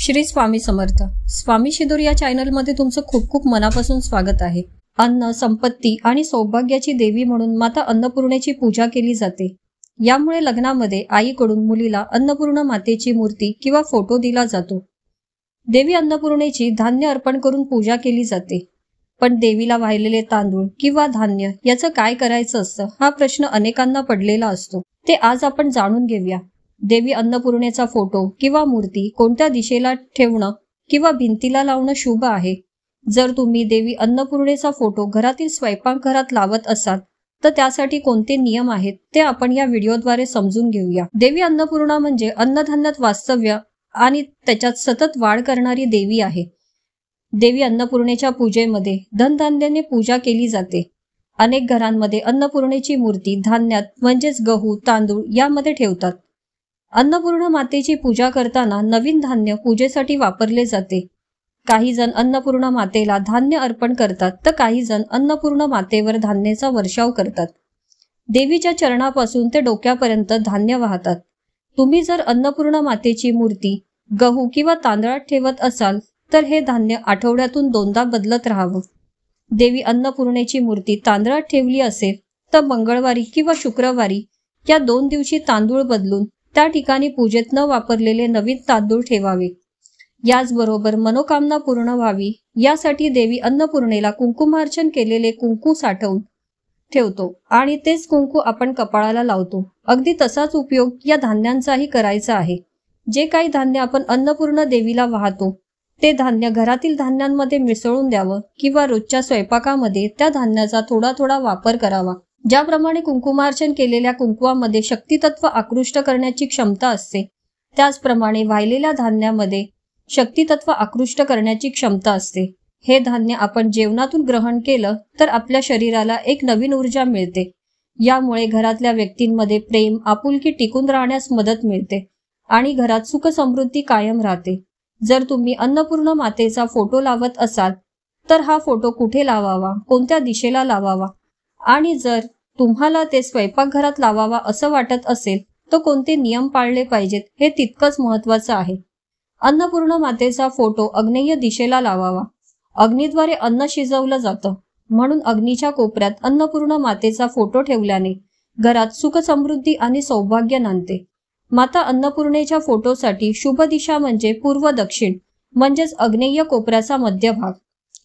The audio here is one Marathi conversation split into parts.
श्री स्वामी समर्थ। स्वामी शिदोर या चॅनलमध्ये तुमचं खूप खूप मनापासून स्वागत आहे। अन्न, संपत्ती आणि सौभाग्याची देवी म्हणून माता अन्नपूर्णेची पूजा केली जाते। यामुळे लग्नामध्ये आईकडून मुलीला अन्नपूर्णा मातेची मूर्ती किंवा फोटो दिला जातो। देवी अन्नपूर्णेची धान्य अर्पण करून पूजा केली जाते। पण देवीला वाहिलेले तांदूळ किंवा धान्य याचं काय करायचं असतं हा प्रश्न अनेकांना पडलेला असतो। ते आज आपण जाणून घेऊया। देवी अन्नपूर्णेचा फोटो किंवा मूर्ती कोणत्या दिशेला ठेवणं किंवा भिंतीला लावणं शुभ आहे। जर तुम्ही देवी अन्नपूर्णेचा फोटो घरातील स्वयंपाकघरात लावत असाल तर त्यासाठी कोणते नियम आहेत ते आपण या व्हिडिओद्वारे समजून घेऊया। देवी अन्नपूर्णा म्हणजे अन्नधान्यात वास्तव्य आणि त्याच्यात सतत वाढ करणारी देवी आहे। देवी अन्नपूर्णेच्या पूजेमध्ये धनधान्याने पूजा केली जाते। अनेक घरांमध्ये अन्नपूर्णेची मूर्ती धान्यात म्हणजेच गहू, तांदूळ यामध्ये ठेवतात। अन्नपूर्णा मातेची पूजा करताना नवीन धान्य पूजेसाठी वापरले जाते। काही जण अन्नपूर्णा मातेला धान्य अर्पण करतात तर काही जण अन्नपूर्णा मातेवर धान्याचा वर्षाव करतात। देवीच्या चरणापासून ते डोक्यापर्यंत धान्य वाहतात। तुम्ही जर अन्नपूर्णा मातेची मूर्ती गहू किंवा तांदळात ठेवत असाल तर हे धान्य आठवड्यातून 2दा बदलत राहावं। देवी अन्नपूर्णेची मूर्ती तांदळात ठेवली असेल तर मंगळवारी किंवा शुक्रवारी या 2 दिवशी तांदूळ बदलून त्या ठिकाणी पूजेत न वापरलेले नवीन तांदूळ ठेवावे। याचबरोबर मनोकामना पूर्ण व्हावी यासाठी देवी अन्नपूर्णेला कुंकुमार्चन केलेले कुंकू साठवून ठेवतो आणि तेच कुंकू आपण कपाळाला लावतो। अगदी तसाच उपयोग या धान्यांचाही करायचा आहे। जे काही धान्य आपण अन्नपूर्णा देवीला वाहतो ते धान्य घरातील धान्यांमध्ये मिसळून द्यावं किंवा रोजच्या स्वयंपाकामध्ये त्या धान्याचा थोडा थोडा वापर करावा। ज्याप्रमाणे कुंकुमार्चन केलेल्या कुंकवामध्ये शक्तितत्व आकृष्ट करण्याची क्षमता असते त्याचप्रमाणे वाहिलेल्या धान्यामध्ये शक्तितत्व आकृष्ट करण्याची क्षमता असते। हे धान्य आपण जेवणातून ग्रहण केलं तर आपल्या शरीराला एक नवीन ऊर्जा मिळते। यामुळे घरातल्या व्यक्तींमध्ये प्रेम, आपुलकी टिकून राहण्यास मदत मिळते आणि घरात सुख समृद्धी कायम राहते। जर तुम्ही अन्नपूर्णा मातेचा फोटो लावत असाल तर हा फोटो कुठे लावावा, कोणत्या दिशेला लावावा आणि जर तुम्हाला ते स्वयंपाकघरात लावावा असं वाटत असेल तर कोणते नियम पाळले पाहिजेत हे तितकंच महत्त्वाचं आहे। अन्नपूर्णा मातेचा फोटो आग्नेय दिशेला लावावा। अग्नीद्वारे अन्न शिजवलं जातं म्हणून अग्नीच्या कोपऱ्यात अन्नपूर्णा मातेचा फोटो ठेवल्याने घरात सुख समृद्धी आणि सौभाग्य नांदते। माता अन्नपूर्णेच्या फोटोसाठी शुभ दिशा म्हणजे पूर्व दक्षिण म्हणजेच आग्नेय कोपऱ्याचा मध्यभाग।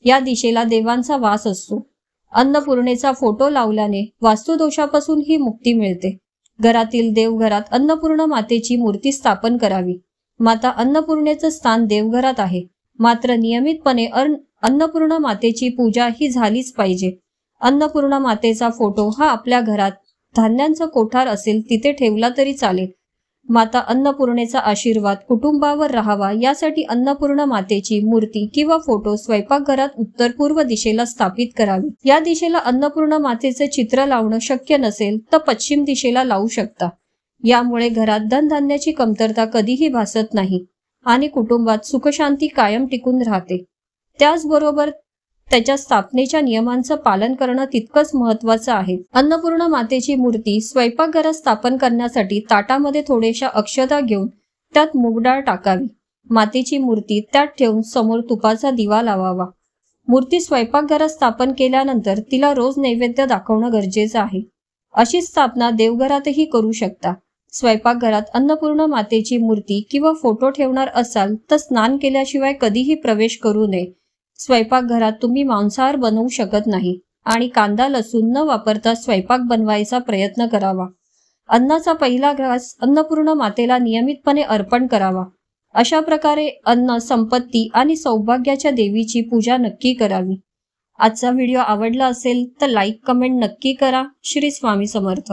या दिशेला देवांचा वास असतो। अन्नपूर्णेचा फोटो लावल्याने वास्तुदोषापासून ही मुक्ती मिळते। घरातील देवघरात अन्नपूर्णा मातेची मूर्ती स्थापन करावी। माता अन्नपूर्णेचं स्थान देवघरात आहे, मात्र नियमितपणे अन्नपूर्णा मातेची पूजा ही झालीच पाहिजे। अन्नपूर्णा मातेचा फोटो हा आपल्या घरात धान्यांचा कोठार असेल तिथे ठेवला तरी चालेल। माता अन्नपूर्णेचा आशीर्वाद कुटुंबावर राहावा यासाठी अन्नपूर्णा मातेची मूर्ती किंवा फोटो स्वयंपाकघरात उत्तर पूर्व दिशेला स्थापित करावी। या दिशेला अन्नपूर्णा मातेचे चित्र लावणं शक्य नसेल तर पश्चिम दिशेला लावू शकता। यामुळे घरात धनधान्याची कमतरता कधीही भासत नाही आणि कुटुंबात सुखशांती कायम टिकून राहते। त्याचबरोबर त्याच्या स्थापनेच्या नियमांचं पालन करणं तितकंच महत्त्वाचं आहे। अन्नपूर्णा मातेची मूर्ती स्वयंपाकघरात स्थापन करण्यासाठी ताटामध्ये थोड्याशा अक्षता घेऊन त्यात मूग डाळ टाकावी। मातेची मूर्ती त्यात ठेवून समोर तुपाचा दिवा लावावा। मूर्ती स्वयंपाकघरात स्थापन केल्यानंतर तिला रोज नैवेद्य दाखवणं गरजेचं आहे। अशी स्थापना देवघरातही करू शकता। स्वयंपाकघरात अन्नपूर्णा मातेची मूर्ती किंवा फोटो ठेवणार असाल तर स्नान केल्याशिवाय कधीही प्रवेश करू नये। स्वयंपाकघरात तुम्ही मांसाहार बनवू शकत नाही आणि कांदा लसूण न वापरता स्वयंपाक बनवायचा प्रयत्न करावा। अन्नाचा पहिला घास अन्नपूर्णा मातेला नियमितपणे अर्पण करावा। अशा प्रकारे अन्न, संपत्ती आणि सौभाग्याच्या देवीची पूजा नक्की करावी। आजचा व्हिडिओ आवडला असेल तर लाईक, कमेंट नक्की करा। श्री स्वामी समर्थ।